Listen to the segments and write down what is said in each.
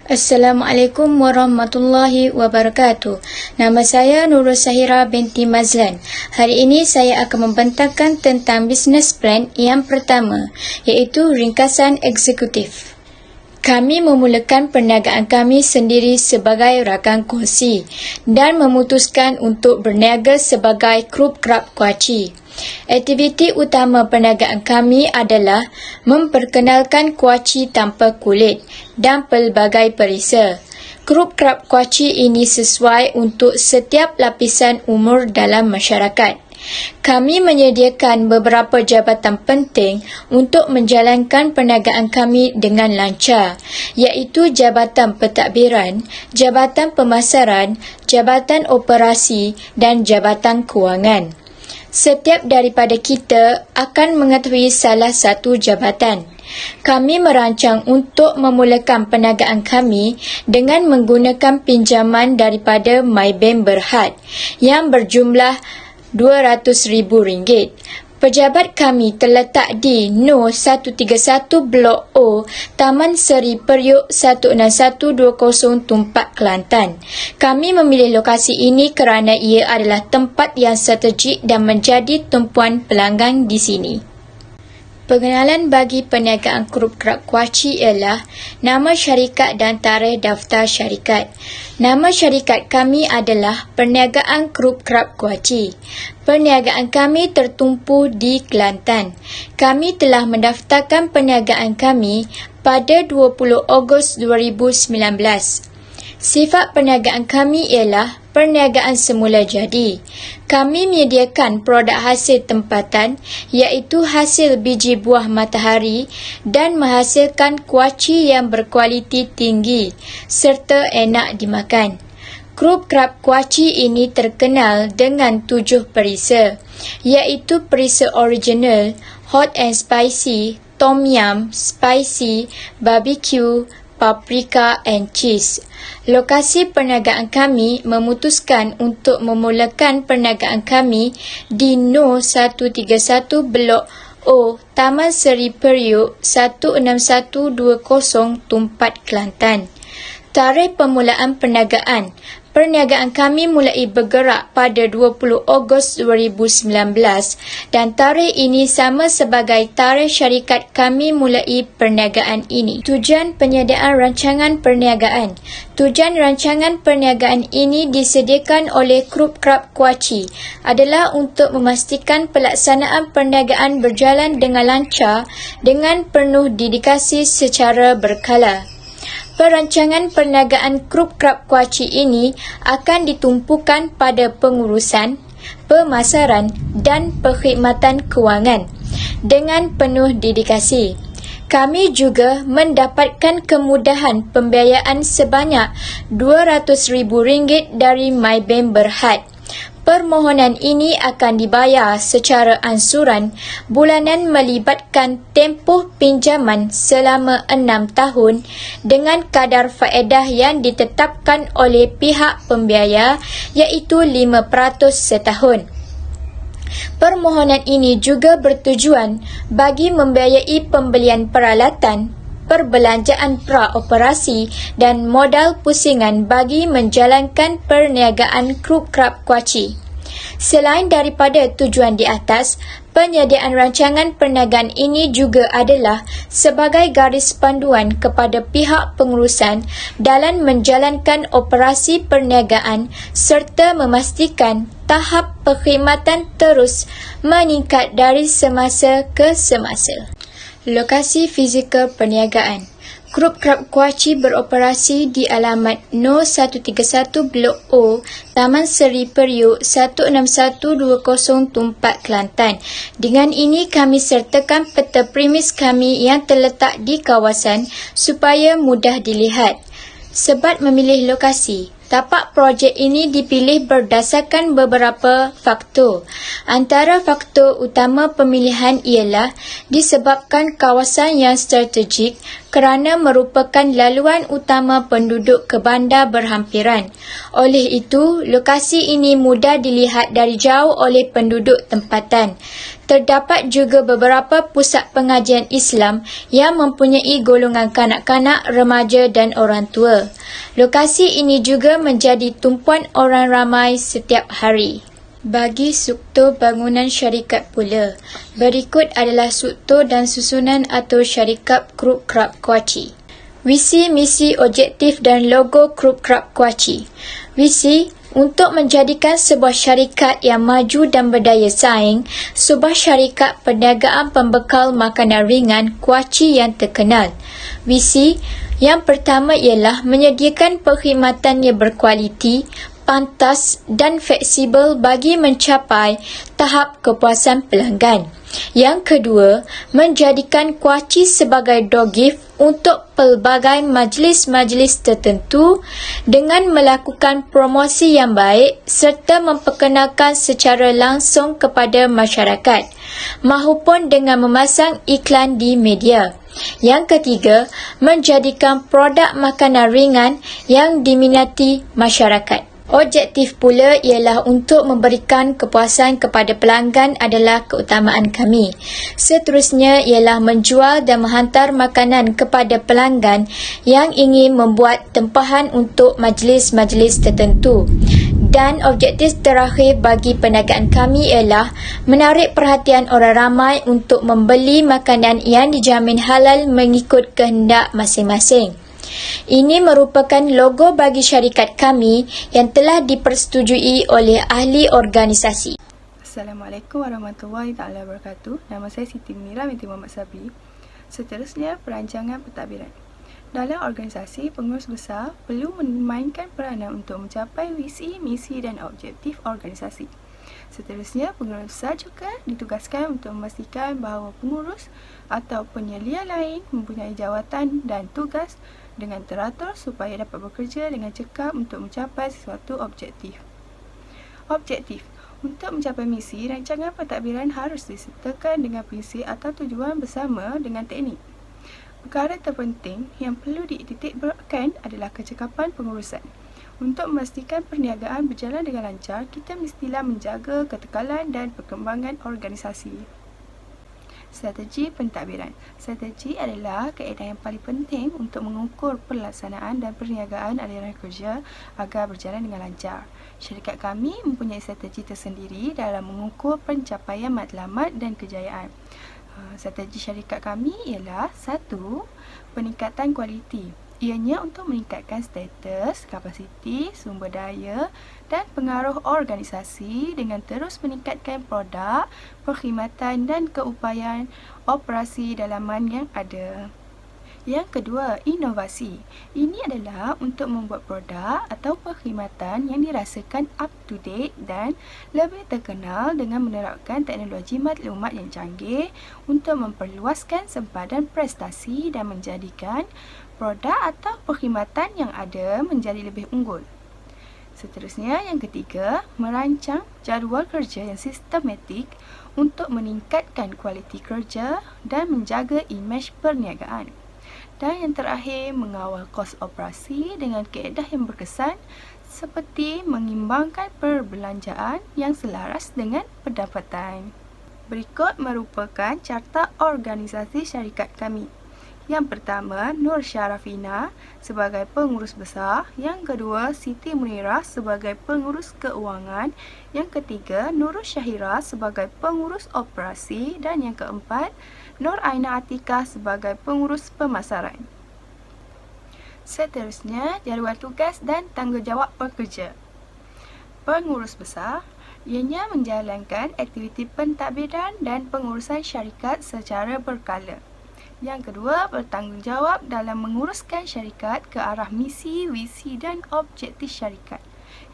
Assalamualaikum warahmatullahi wabarakatuh. Nama saya Nurul Sahira binti Mazlan. Hari ini saya akan membentangkan tentang business plan yang pertama, iaitu ringkasan eksekutif. Kami memulakan perniagaan kami sendiri sebagai rakan kongsi dan memutuskan untuk berniaga sebagai grup kerap kuaci. Aktiviti utama perniagaan kami adalah memperkenalkan kuaci tanpa kulit dan pelbagai perisa. Grup kerap kuaci ini sesuai untuk setiap lapisan umur dalam masyarakat. Kami menyediakan beberapa jabatan penting untuk menjalankan perniagaan kami dengan lancar, iaitu Jabatan Pentadbiran, Jabatan Pemasaran, Jabatan Operasi dan Jabatan Kewangan. Setiap daripada kita akan mengetahui salah satu jabatan. Kami merancang untuk memulakan perniagaan kami dengan menggunakan pinjaman daripada Maybank Berhad yang berjumlah RM200,000. Pejabat kami terletak di No 131 Blok O, Taman Seri Periuk 16120 Tumpak, Kelantan. Kami memilih lokasi ini kerana ia adalah tempat yang strategik dan menjadi tumpuan pelanggan di sini. Pengenalan bagi perniagaan grup kerap kuaci ialah nama syarikat dan tarikh daftar syarikat. Nama syarikat kami adalah Perniagaan Grup Kerap Kuaci. Perniagaan kami tertumpu di Kelantan. Kami telah mendaftarkan perniagaan kami pada 20 Ogos 2019. Sifat perniagaan kami ialah perniagaan semula jadi. Kami menyediakan produk hasil tempatan iaitu hasil biji buah matahari dan menghasilkan kuaci yang berkualiti tinggi serta enak dimakan. Grup kerap kuaci ini terkenal dengan 7 perisa iaitu perisa original, hot and spicy, tom yum, spicy, barbecue, paprika and cheese. Lokasi perniagaan kami memutuskan untuk memulakan perniagaan kami di No 131 Blok O, Taman Seri Periuk 16120 Tumpat, Kelantan. Tarikh permulaan perniagaan. Perniagaan kami mulai bergerak pada 20 Ogos 2019 dan tarikh ini sama sebagai tarikh syarikat kami mulai perniagaan ini. Tujuan penyediaan rancangan perniagaan. Tujuan rancangan perniagaan ini disediakan oleh grup kerap kuaci adalah untuk memastikan pelaksanaan perniagaan berjalan dengan lancar dengan penuh dedikasi secara berkala. Perancangan perniagaan grup kerap kuaci ini akan ditumpukan pada pengurusan, pemasaran dan perkhidmatan kewangan dengan penuh dedikasi. Kami juga mendapatkan kemudahan pembiayaan sebanyak RM200,000 dari Maybank Berhad. Permohonan ini akan dibayar secara ansuran bulanan melibatkan tempoh pinjaman selama 6 tahun dengan kadar faedah yang ditetapkan oleh pihak pembiaya iaitu 5% setahun. Permohonan ini juga bertujuan bagi membiayai pembelian peralatan, perbelanjaan pra-operasi dan modal pusingan bagi menjalankan perniagaan grup kerap kuaci. Selain daripada tujuan di atas, penyediaan rancangan perniagaan ini juga adalah sebagai garis panduan kepada pihak pengurusan dalam menjalankan operasi perniagaan serta memastikan tahap perkhidmatan terus meningkat dari semasa ke semasa. Lokasi fizikal perniagaan. Grup kerap kuaci beroperasi di alamat No 131 Blok O, Taman Seri Periuk 16120 Tumpak, Kelantan. Dengan ini kami sertakan peta premis kami yang terletak di kawasan supaya mudah dilihat. Sebab memilih lokasi. Tapak projek ini dipilih berdasarkan beberapa faktor. Antara faktor utama pemilihan ialah disebabkan kawasan yang strategik, kerana merupakan laluan utama penduduk ke bandar berhampiran. Oleh itu, lokasi ini mudah dilihat dari jauh oleh penduduk tempatan. Terdapat juga beberapa pusat pengajian Islam yang mempunyai golongan kanak-kanak, remaja dan orang tua. Lokasi ini juga menjadi tumpuan orang ramai setiap hari. Bagi struktur bangunan syarikat pula, berikut adalah struktur dan susunan atau syarikat Krupp Krab Kuaci. Visi, misi, objektif dan logo Krupp Krab Kuaci. Visi, untuk menjadikan sebuah syarikat yang maju dan berdaya saing, sebuah syarikat perniagaan pembekal makanan ringan Kuaci yang terkenal. Visi, yang pertama ialah menyediakan perkhidmatan yang berkualiti, pantas dan fleksibel bagi mencapai tahap kepuasan pelanggan. Yang kedua, menjadikan Kuaci sebagai door gift untuk pelbagai majlis-majlis tertentu dengan melakukan promosi yang baik serta memperkenalkan secara langsung kepada masyarakat mahupun dengan memasang iklan di media. Yang ketiga, menjadikan produk makanan ringan yang diminati masyarakat. Objektif pula ialah untuk memberikan kepuasan kepada pelanggan adalah keutamaan kami. Seterusnya ialah menjual dan menghantar makanan kepada pelanggan yang ingin membuat tempahan untuk majlis-majlis tertentu. Dan objektif terakhir bagi perniagaan kami ialah menarik perhatian orang ramai untuk membeli makanan yang dijamin halal mengikut kehendak masing-masing. Ini merupakan logo bagi syarikat kami yang telah dipersetujui oleh ahli organisasi. Assalamualaikum warahmatullahi taala wabarakatuh. Nama saya Siti Munirah binti Muhammad Sabri. Seterusnya, perancangan pentadbiran. Dalam organisasi, pengurus besar perlu memainkan peranan untuk mencapai visi, misi dan objektif organisasi. Seterusnya, pengurus besar juga ditugaskan untuk memastikan bahawa pengurus atau penyelia lain mempunyai jawatan dan tugas dengan teratur supaya dapat bekerja dengan cekap untuk mencapai sesuatu objektif. Objektif. Untuk mencapai misi, rancangan pentadbiran harus disertakan dengan visi atau tujuan bersama dengan teknik. Perkara terpenting yang perlu dititikberatkan adalah kecekapan pengurusan. Untuk memastikan perniagaan berjalan dengan lancar, kita mestilah menjaga ketekalan dan perkembangan organisasi. Strategi pentadbiran. Strategi adalah kaedah yang paling penting untuk mengukur pelaksanaan dan perniagaan aliran kerja agar berjalan dengan lancar. Syarikat kami mempunyai strategi tersendiri dalam mengukur pencapaian matlamat dan kejayaan. Strategi syarikat kami ialah 1. Peningkatan kualiti. Ianya untuk meningkatkan status, kapasiti, sumber daya dan pengaruh organisasi dengan terus meningkatkan produk, perkhidmatan dan keupayaan operasi dalaman yang ada. Yang kedua, inovasi. Ini adalah untuk membuat produk atau perkhidmatan yang dirasakan up to date dan lebih terkenal dengan menerapkan teknologi maklumat yang canggih untuk memperluaskan sempadan prestasi dan menjadikan produk atau perkhidmatan yang ada menjadi lebih unggul. Seterusnya, yang ketiga, merancang jadual kerja yang sistematik untuk meningkatkan kualiti kerja dan menjaga imej perniagaan. Dan yang terakhir, mengawal kos operasi dengan kaedah yang berkesan seperti mengimbangkan perbelanjaan yang selaras dengan pendapatan. Berikut merupakan carta organisasi syarikat kami. Yang pertama, Nur Syarafina sebagai pengurus besar. Yang kedua, Siti Munirah sebagai pengurus keuangan. Yang ketiga, Nurul Syahira sebagai pengurus operasi. Dan yang keempat, Nur Aina Atikah sebagai pengurus pemasaran. Seterusnya, jadual tugas dan tanggungjawab pekerja. Pengurus besar ianya menjalankan aktiviti pentadbiran dan pengurusan syarikat secara berkala. Yang kedua, bertanggungjawab dalam menguruskan syarikat ke arah misi, visi dan objektif syarikat.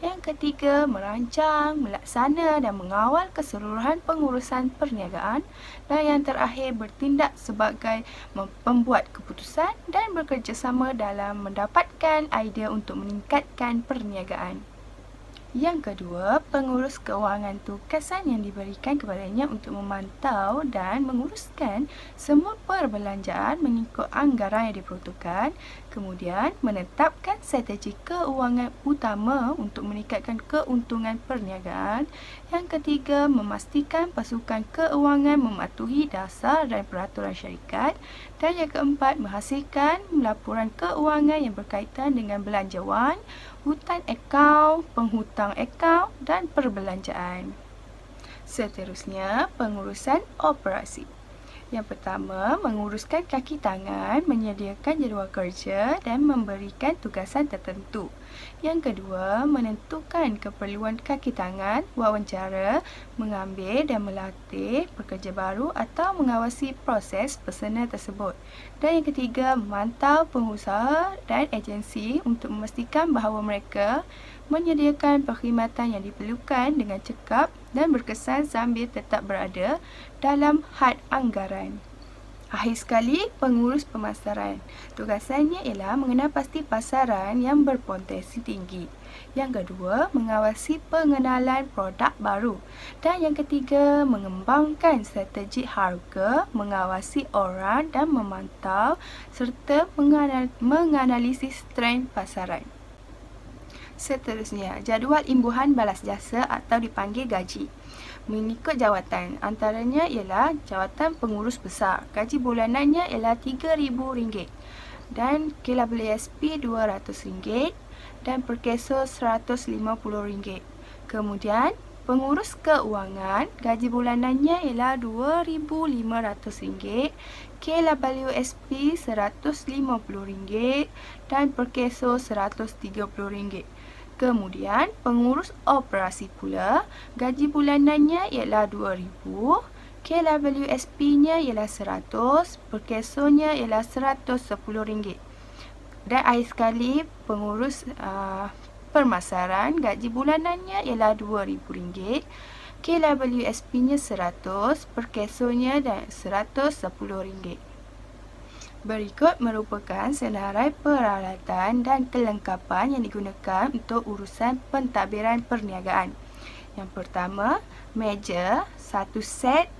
Yang ketiga, merancang, melaksana dan mengawal keseluruhan pengurusan perniagaan. Dan yang terakhir, bertindak sebagai pembuat keputusan dan bekerjasama dalam mendapatkan idea untuk meningkatkan perniagaan. Yang kedua, pengurus keuangan tugasan yang diberikan kepadanya untuk memantau dan menguruskan semua perbelanjaan mengikut anggaran yang diperuntukkan, kemudian menetapkan strategi keuangan utama untuk meningkatkan keuntungan perniagaan. Yang ketiga, memastikan pasukan keuangan mematuhi dasar dan peraturan syarikat. Dan yang keempat, menghasilkan laporan keuangan yang berkaitan dengan belanjawan, hutang akaun, penghutang akaun dan perbelanjaan. Seterusnya, pengurusan operasi. Yang pertama, menguruskan kaki tangan, menyediakan jadual kerja dan memberikan tugasan tertentu. Yang kedua, menentukan keperluan kaki tangan, wawancara, mengambil dan melatih pekerja baru atau mengawasi proses personal tersebut. Dan yang ketiga, memantau pengusaha dan agensi untuk memastikan bahawa mereka menyediakan perkhidmatan yang diperlukan dengan cekap dan berkesan sambil tetap berada dalam had anggaran. Akhir sekali, pengurus pemasaran. Tugasannya ialah mengenal pasti pasaran yang berpotensi tinggi. Yang kedua, mengawasi pengenalan produk baru. Dan yang ketiga, mengembangkan strategi harga, mengawasi orang dan memantau serta menganalisis trend pasaran. Seterusnya, jadual imbuhan balas jasa atau dipanggil gaji. Mengikut jawatan, antaranya ialah jawatan pengurus besar. Gaji bulanannya ialah RM3,000 dan KWSP RM200 dan perkeso RM150. Kemudian, pengurus keuangan, gaji bulanannya ialah RM2,500, KWSP RM150 dan perkeso RM130. Kemudian, pengurus operasi pula, gaji bulanannya ialah RM2,000, KWSP-nya ialah RM100, perkesonya ialah RM110. Dan akhir sekali, pengurus permasaran, gaji bulanannya ialah RM2,000, KWSP-nya RM100, perkesonya dan RM110. Berikut merupakan senarai peralatan dan kelengkapan yang digunakan untuk urusan pentadbiran perniagaan. Yang pertama, meja 1 set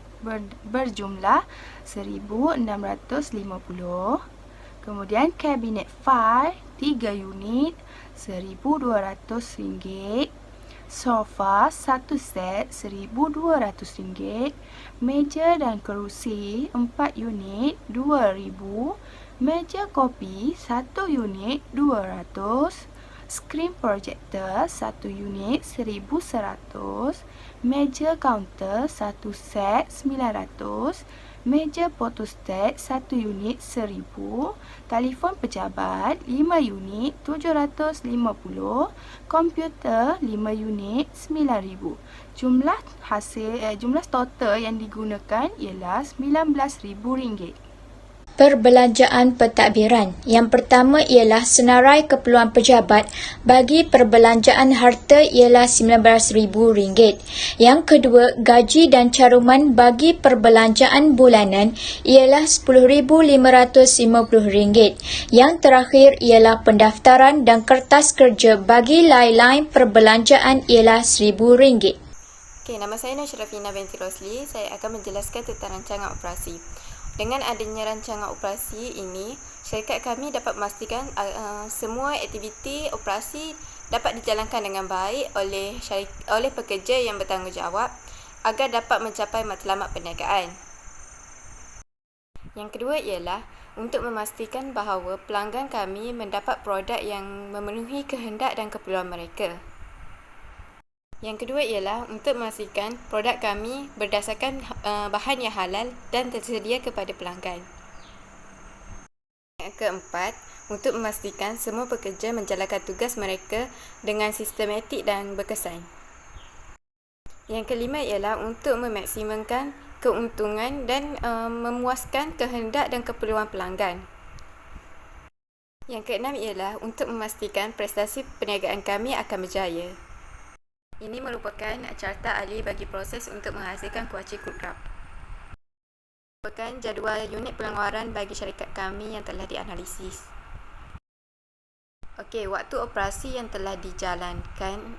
berjumlah 1,650. Kemudian kabinet fail 3 unit RM1,200. Sofa 1 set RM1,200. Meja dan kerusi 4 unit RM2,000. Meja kopi 1 unit RM200. Skrin projektor 1 unit RM1,100. Meja kaunter 1 set RM900. Meja fotostat 1 unit RM1,000, telefon pejabat 5 unit RM750, komputer 5 unit RM9,000. Jumlah total yang digunakan ialah RM19,000. Perbelanjaan pentadbiran. Yang pertama ialah senarai keperluan pejabat bagi perbelanjaan harta ialah RM19,000. Yang kedua, gaji dan caruman bagi perbelanjaan bulanan ialah RM10,550. Yang terakhir ialah pendaftaran dan kertas kerja bagi lain-lain perbelanjaan ialah RM1,000. Okey, nama saya Nashrafina binti Rosli. Saya akan menjelaskan tentang rancangan operasi. Dengan adanya rancangan operasi ini, syarikat kami dapat memastikan semua aktiviti operasi dapat dijalankan dengan baik oleh pekerja yang bertanggungjawab agar dapat mencapai matlamat perniagaan. Yang kedua ialah untuk memastikan bahawa pelanggan kami mendapat produk yang memenuhi kehendak dan keperluan mereka. Yang kedua ialah untuk memastikan produk kami berdasarkan bahan yang halal dan tersedia kepada pelanggan. Yang keempat, untuk memastikan semua pekerja menjalankan tugas mereka dengan sistematik dan berkesan. Yang kelima ialah untuk memaksimumkan keuntungan dan memuaskan kehendak dan keperluan pelanggan. Yang keenam ialah untuk memastikan prestasi perniagaan kami akan berjaya. Ini merupakan carta ahli bagi proses untuk menghasilkan kuaci kudrap. Merupakan jadual unit pengeluaran bagi syarikat kami yang telah dianalisis. Okey, waktu operasi yang telah dijalankan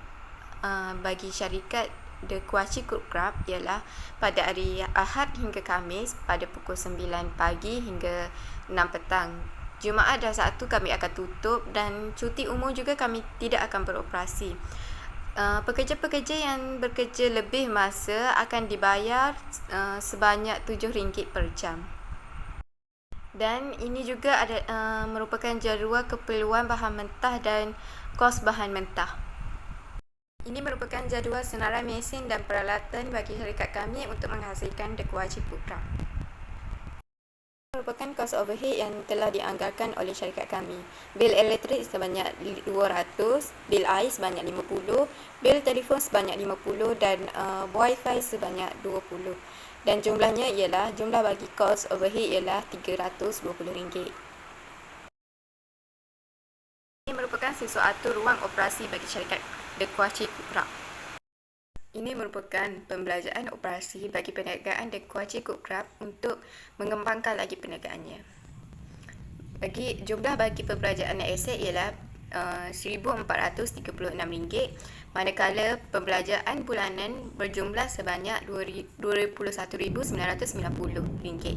bagi syarikat The Kuaci Cook Club ialah pada hari Ahad hingga Khamis pada pukul 9 pagi hingga 6 petang. Jumaat dan Sabtu kami akan tutup dan cuti umum juga kami tidak akan beroperasi. Pekerja-pekerja yang bekerja lebih masa akan dibayar sebanyak RM7 per jam. Dan ini juga ada merupakan jadual keperluan bahan mentah dan kos bahan mentah. Ini merupakan jadual senarai mesin dan peralatan bagi syarikat kami untuk menghasilkan The Kuaci Cook Club. Merupakan kos overhead yang telah dianggarkan oleh syarikat kami. Bil elektrik sebanyak 200, bil air sebanyak 50, bil telefon sebanyak 50 dan wifi sebanyak 20. Dan jumlah bagi kos overhead ialah RM320. Ini merupakan sesuatu ruang operasi bagi syarikat The Kuaci Cook Club. Ini merupakan pembelajaran operasi bagi perniagaan The Kuaci Cook Club untuk mengembangkan lagi perniagaannya. Jumlah bagi pembelanjaan aset ialah RM1,436, manakala pembelanjaan bulanan berjumlah sebanyak RM21,990.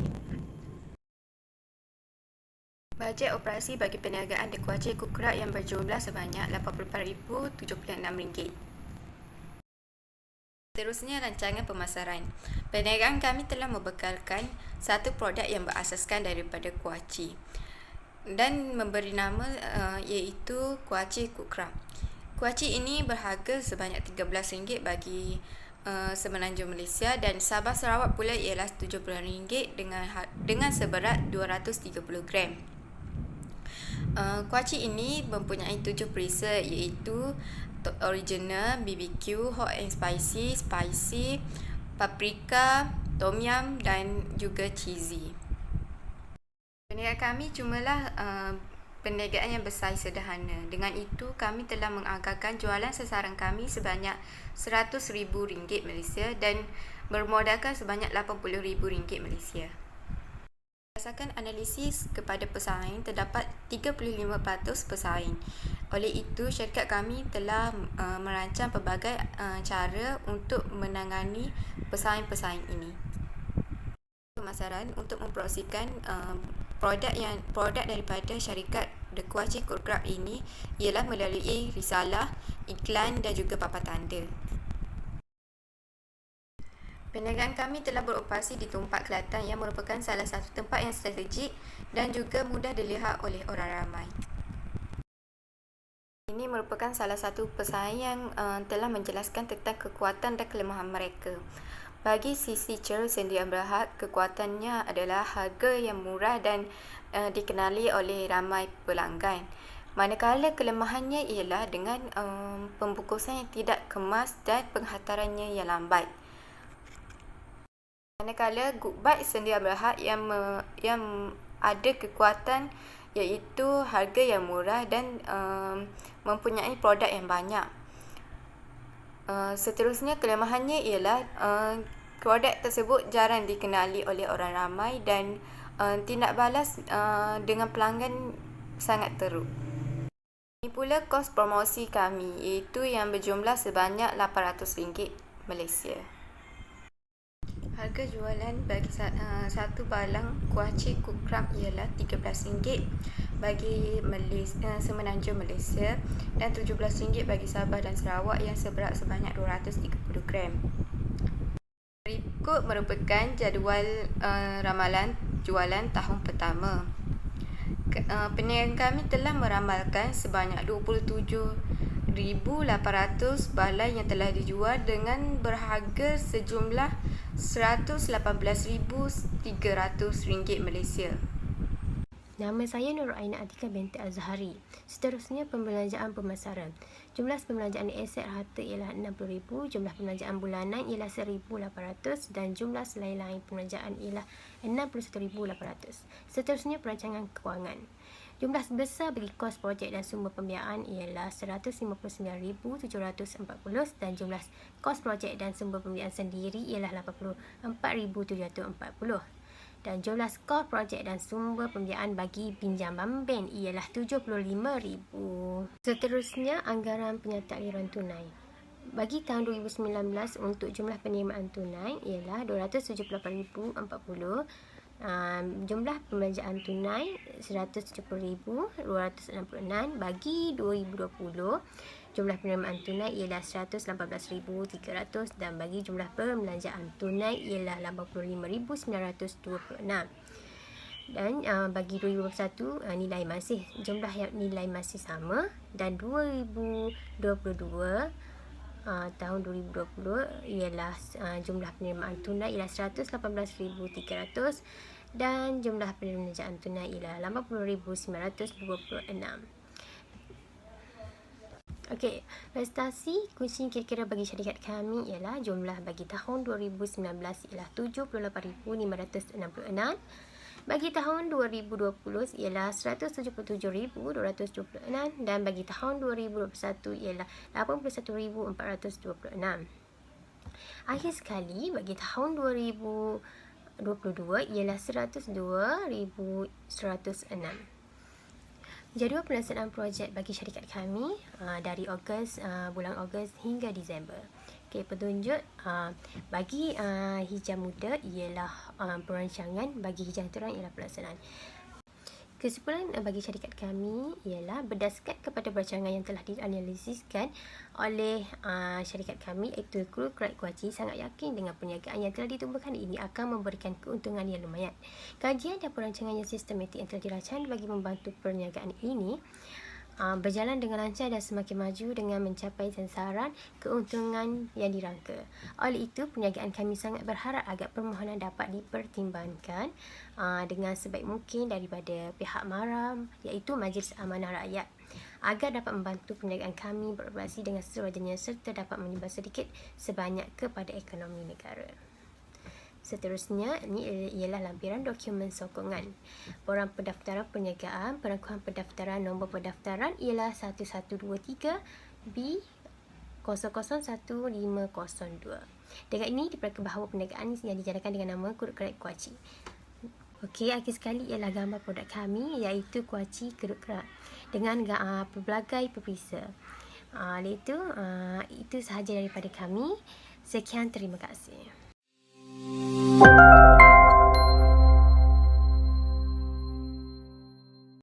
Bajet operasi bagi perniagaan The Kuaci Cook Club yang berjumlah sebanyak RM84,076. Seterusnya, rancangan pemasaran. Perniagaan kami telah membekalkan satu produk yang berasaskan daripada kuaci dan memberi nama iaitu Kuaci Cook Club. Kuaci ini berharga sebanyak RM13 bagi Semenanjung Malaysia dan Sabah Sarawak pula ialah RM70 dengan seberat 230 gram. Kuaci ini mempunyai 7 perisa iaitu original, BBQ, hot and spicy, paprika, tom yum dan juga cheesy. Perniagaan kami cumalah perniagaan yang bersaiz sederhana. Dengan itu, kami telah menganggarkan jualan sasaran kami sebanyak RM100,000 Malaysia dan bermodalkan sebanyak RM80,000 Malaysia. Berdasarkan analisis kepada pesaing, terdapat 35% pesaing. Oleh itu, syarikat kami telah merancang pelbagai cara untuk menangani pesaing-pesaing ini. Pemasaran untuk mempromosikan produk daripada syarikat The Kuaci Cook Club ini ialah melalui risalah, iklan dan juga papan tanda. Perniagaan kami telah beroperasi di Tumpak, Kelantan yang merupakan salah satu tempat yang strategik dan juga mudah dilihat oleh orang ramai. Ini merupakan salah satu pesaing yang telah menjelaskan tentang kekuatan dan kelemahan mereka. Bagi sisi Charles Sandian Berhad, kekuatannya adalah harga yang murah dan dikenali oleh ramai pelanggan. Manakala kelemahannya ialah dengan pembungkusan yang tidak kemas dan penghantarannya yang lambat. Manakala Good Bite Sandian Berhad yang ada kekuatan iaitu harga yang murah dan mempunyai produk yang banyak. Seterusnya, kelemahannya ialah produk tersebut jarang dikenali oleh orang ramai dan tindak balas dengan pelanggan sangat teruk. Ini pula kos promosi kami iaitu yang berjumlah sebanyak RM800 Malaysia. Harga jualan bagi satu balang Kuaci Cook Club ialah RM13 bagi Semenanjung Malaysia dan RM17 bagi Sabah dan Sarawak yang seberat sebanyak 230 gram. Berikut merupakan jadual ramalan jualan tahun pertama. Perniagaan kami telah meramalkan sebanyak 27,800 balai yang telah dijual dengan berharga sejumlah RM118,300 Malaysia. Nama saya Nur Aina Atika binti Azhari. Seterusnya, pembelanjaan pemasaran. Jumlah pembelanjaan aset harta ialah RM60,000, jumlah pembelanjaan bulanan ialah RM1,800 dan jumlah selain-lain pembelanjaan ialah RM61,800. Seterusnya, perancangan kewangan. Jumlah sebesar bagi kos projek dan sumber pembiayaan ialah RM159,740 dan jumlah kos projek dan sumber pembiayaan sendiri ialah RM84,740. Dan jumlah skor projek dan sumber pembiayaan bagi pinjaman bank ialah RM75,000. Seterusnya, anggaran penyerta aliran tunai. Bagi tahun 2019 untuk jumlah penerimaan tunai ialah 278,040. Jumlah pembelanjaan tunai 170,266. Bagi 2020, jumlah penerimaan tunai ialah 118,300 dan bagi jumlah pembelanjaan tunai ialah 85,926. Dan bagi 2021 nilai masih sama, dan 2022 tahun 2020 ialah jumlah penerimaan tunai ialah 118,300 dan jumlah pembelanjaan tunai ialah 80,926. Okey, prestasi kunci kira-kira bagi syarikat kami ialah jumlah bagi tahun 2019 ialah 78,566. Bagi tahun 2020 ialah 177,226 dan bagi tahun 2021 ialah 81,426. Akhir sekali bagi tahun 2022 ialah 102,106. Jadual pelaksanaan projek bagi syarikat kami dari bulan Ogos hingga Disember. Okey, petunjuk bagi hijau muda ialah perancangan, bagi hijau terang ialah pelaksanaan. Kesimpulan bagi syarikat kami ialah berdasarkan kepada perancangan yang telah dianalisiskan oleh syarikat kami iaitu Kru Kerat Kuaci sangat yakin dengan perniagaan yang telah ditumbuhkan ini akan memberikan keuntungan yang lumayan. Kajian dan perancangan yang sistematik yang telah dirancang bagi membantu perniagaan ini berjalan dengan lancar dan semakin maju dengan mencapai sasaran keuntungan yang dirangka. Oleh itu, perniagaan kami sangat berharap agar permohonan dapat dipertimbangkan dengan sebaik mungkin daripada pihak MARAM iaitu Majlis Amanah Rakyat agar dapat membantu perniagaan kami beroperasi dengan sewajarnya serta dapat menyumbang sedikit sebanyak kepada ekonomi negara. Seterusnya, ini ialah lampiran dokumen sokongan. Borang pendaftaran perniagaan, perangkuhan pendaftaran, nombor pendaftaran ialah 1123 B001502. Dengan ini diperkirakan bahawa perniagaan yang dijalankan dengan nama Kru Kerat Kuaci. Okey, akhir sekali ialah gambar produk kami iaitu Kuaci Kerut Kerat dengan pelbagai peperisa. Itu sahaja daripada kami. Sekian, terima kasih.